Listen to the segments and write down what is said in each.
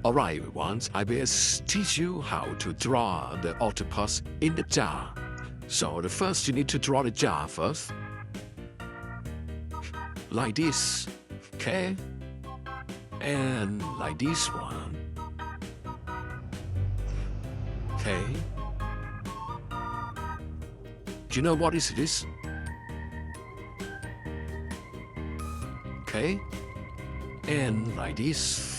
Alright everyone, I will teach you how to draw the octopus in the jar. So the first you need to draw the jar first. Like this, okay? And like this one. Okay. Do you know what is this? Okay. And like this.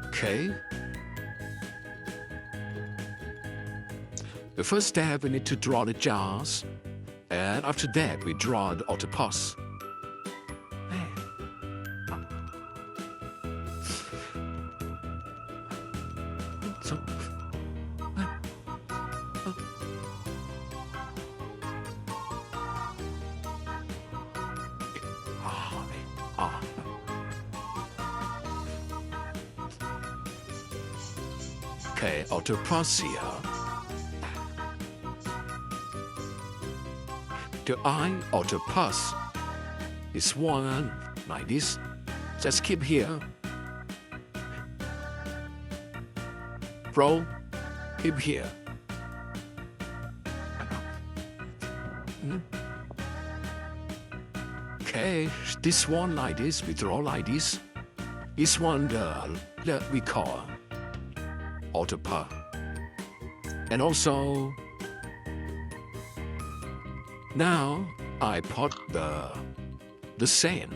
Okay. The first step, we need to draw the jars. And after that, we draw the octopus. So, okay, octopus here. The eye octopus is one like this. Just keep here. Bro, keep here. Okay, this one like this, we draw like this. This one we call octopus. And also, now I put the sand,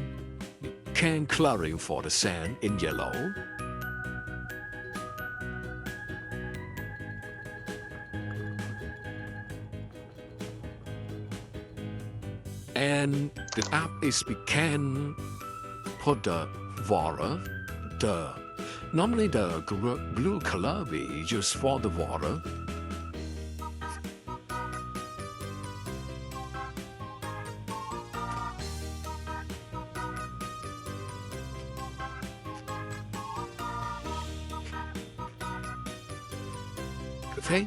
can coloring for the sand in yellow. And the app is we can put the water, normally the blue color we use for the water. Okay,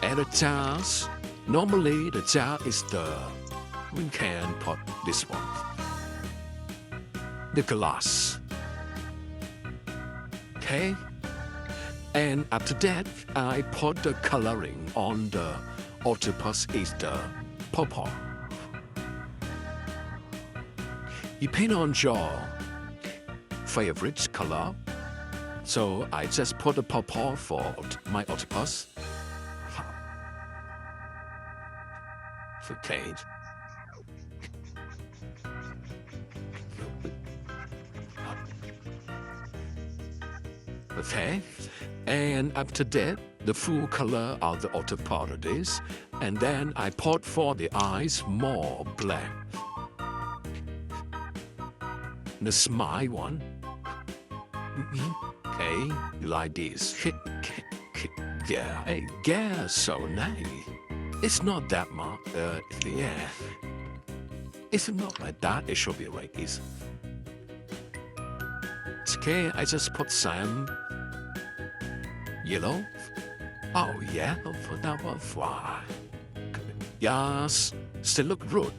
and the jars, normally the jar is we can put this one, the glass. Okay, and after that, I put the coloring on the octopus is the purple. Depend on your favorite color. So I just put the purple for my octopus. Okay. Okay. And after that, the full color of the octopus is, and then I put for the eyes more black. The smile one. Okay, like this. Yeah, I guess so nice. It's not that much. Yeah. It's not like that. It should be like this. It's okay. I just put some yellow. Oh yeah, for that one. Wow. Yes, still look good.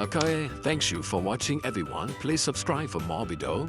Okay, thanks you for watching, everyone. Please subscribe for more video.